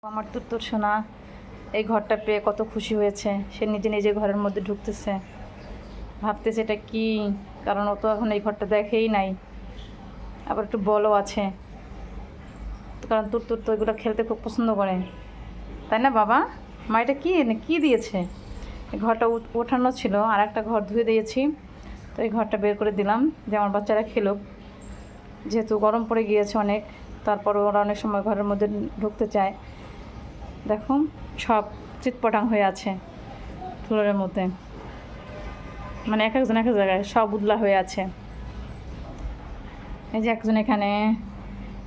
আমার তুত্তুর সোনা এই ঘরটা পেয়ে কত খুশি হয়েছে। সে নিজে নিজে ঘরের মধ্যে ঢুকতেছে, ভাবতেছে এটা কি, কারণ ও তো এখন এই ঘরটা দেখেই নাই। আবার একটু বলও আছে, কারণ তুত্তুর তো এগুলো খেলতে খুব পছন্দ করে, তাই না বাবা? মা এটা কি কি দিয়েছে? এই ঘরটা ওঠানো ছিল, আর একটা ঘর ধুয়ে দিয়েছি, তো এই ঘরটা বের করে দিলাম যে আমার বাচ্চারা খেলুক, যেহেতু গরম পড়ে গিয়েছে অনেক। তারপর ওরা অনেক সময় ঘরের মধ্যে ঢুকতে চায়। দেখুন সব চিৎপটাং হয়ে আছে ফ্লোরের মধ্যে, মানে এক একজন এক এক জায়গায় সব উদলা হয়ে আছে। এই যে একজন এখানে,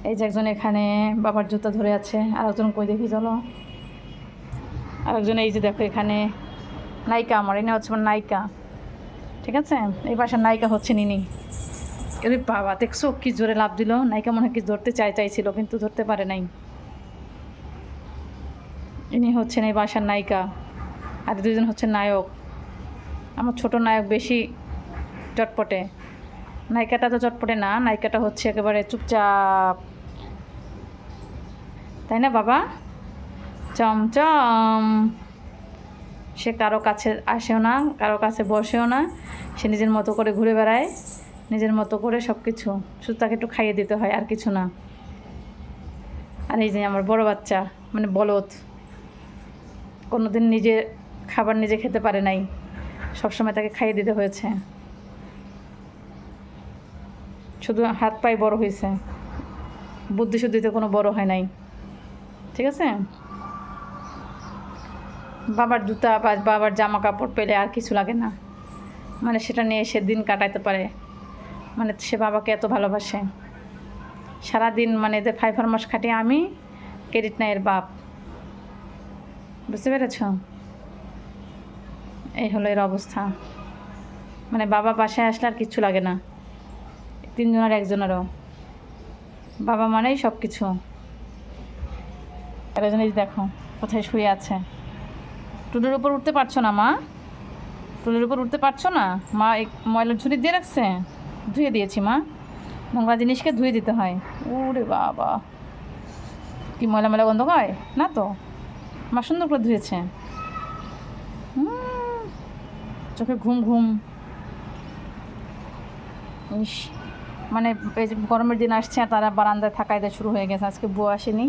এই যে একজন এখানে বাবার জুতা ধরে আছে, আর একজন কই দেখি চলো, আর একজন এই যে দেখো এখানে নায়িকা, আমার এনে হচ্ছে আমার নায়িকা, ঠিক আছে? এই বাসার নায়িকা হচ্ছে নিনি। এর বাবা দেখছো কি জোরে লাভ দিল, নায়িকা মনে হয় কি ধরতে চাইছিল কিন্তু ধরতে পারে নাই। ইনি হচ্ছেন এই বাসার নায়িকা, আর দুজন হচ্ছে নায়ক। আমার ছোট নায়ক বেশি চটপটে, নায়িকাটা তো চটপটে না, নায়িকাটা হচ্ছে একেবারে চুপচাপ, তাই না বাবা? চমচম। সে কারো কাছে আসেও না, কারো কাছে বসেও না, সে নিজের মতো করে ঘুরে বেড়ায়, নিজের মতো করে সব কিছু, শুধু তাকে একটু খাইয়ে দিতে হয় আর কিছু না। আর এই যে আমার বড় বাচ্চা, মানে বলদ, কোনোদিন নিজে খাবার নিজে খেতে পারে নাই, সবসময় তাকে খাইয়ে দিতে হয়েছে। শুধু হাত পায়ে বড় হয়েছে, বুদ্ধি শুদ্ধিতে কোনো বড় হয় নাই, ঠিক আছে? বাবার জুতা বা বাবার জামা কাপড় পেলে আর কিছু লাগে না, মানে সেটা নিয়ে সে দিন কাটাইতে পারে, মানে সে বাবাকে এত ভালোবাসে। সারাদিন মানে এদের ফাইফার মাস খাটিয়ে আমি, ক্রেডিট নাই এর বাপ, বুঝতে পেরেছ? এই হলো এর অবস্থা, মানে বাবা বাসায় আসলে আর কিচ্ছু লাগে না, তিনজনের একজনেরও, বাবা মানেই সব কিছু। আর একজন দেখো কোথায় শুয়ে আছে, টুলের উপর উঠতে পারছো না মা? টুলের উপর উঠতে পারছো না? মা এই ময়লার ঝুড়ি দিয়ে রাখছে, ধুয়ে দিয়েছি মা, নোংরা জিনিসকে ধুয়ে দিতে হয়। ওরে বাবা, কি ময়লা ময়লা গন্ধ হয় না তো, মা সুন্দর করে ধুয়েছে। চোখে ঘুম ঘুম। ইস, মানে এই যে গরমের দিন আসছে আর তারা বারান্দায় থাকাইতে শুরু হয়ে গেছে। আজকে বউ আসেনি,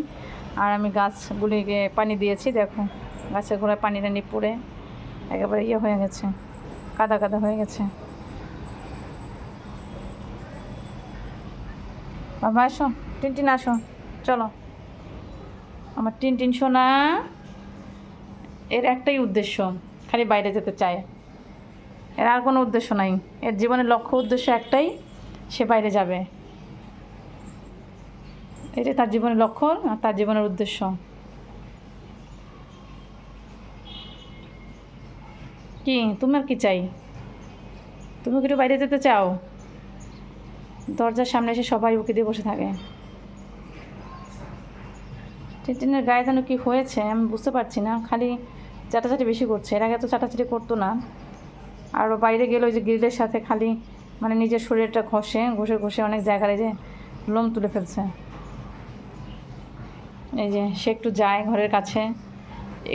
আর আমি গাছগুলিকে পানি দিয়েছি, দেখো গাছের গোড়ায় পানি টানি পড়ে একেবারে ইয়ে হয়ে গেছে, কাদা কাদা হয়ে গেছে। বাবা আসো, টিনটিন আসো, চলো আমার টিনটিন সোনা। এর একটাই উদ্দেশ্য, খালি বাইরে যেতে চায়, এর আর কোনো উদ্দেশ্য নাই। এর জীবনের লক্ষ্য উদ্দেশ্য একটাই, সে বাইরে যাবে, এটাই তার জীবনের লক্ষ্য আর তার জীবনের উদ্দেশ্য। কি তোমার কি চাই? তুমি কি একটু বাইরে যেতে চাও? দরজার সামনে এসে সবাই উকি দিয়ে বসে থাকে। টিনটিনের গায়ে যেন কি হয়েছে আমি বুঝতে পারছি না, খালি চাটাচাটি বেশি করছে, এর আগে তো চাটাচাটি করতো না। আর বাইরে গেলে ওই যে গ্রিলের সাথে খালি মানে নিজের শরীরটা ঘষে ঘষে ঘষে অনেক জায়গায় যে লোম তুলে ফেলছে। এই যে সে একটু যায় ঘরের কাছে,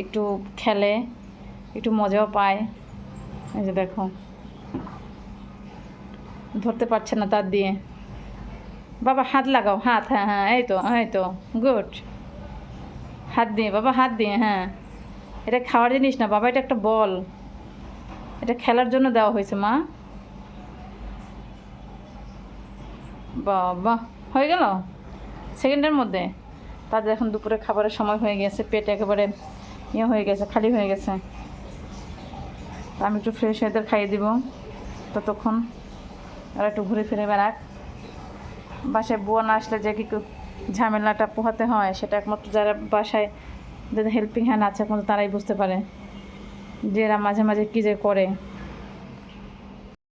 একটু খেলে, একটু মজাও পায়। এই যে দেখো ধরতে পারছে না তার দিয়ে। বাবা হাত লাগাও, হাত, হ্যাঁ হ্যাঁ, এই তো এই তো, গুড। হাত দিয়ে বাবা, হাত দিয়ে, হ্যাঁ। এটা খাওয়ার জিনিস না বাবা, এটা একটা বল, এটা খেলার জন্য দেওয়া হয়েছে মা। বাবা হয়ে গেল সেকেন্ডের মধ্যে। তাদের এখন দুপুরে খাবারের সময় হয়ে গেছে, পেট একেবারে ইয়ে হয়ে গেছে, খালি হয়ে গেছে। আমি একটু ফ্রেশ হয়ে এদের খাইয়ে দিব, ততক্ষণ আর একটু ঘুরে ফিরে বেড়াক। বাসায় বুয়া না আসলে যে কি ঝামেলাটা পোহাতে হয়, সেটা একমাত্র যারা বাসায় যাদের হেল্পিং হ্যান্ড আছে একমাত্র তারাই বুঝতে পারে যে এরা মাঝে মাঝে কী যে করে।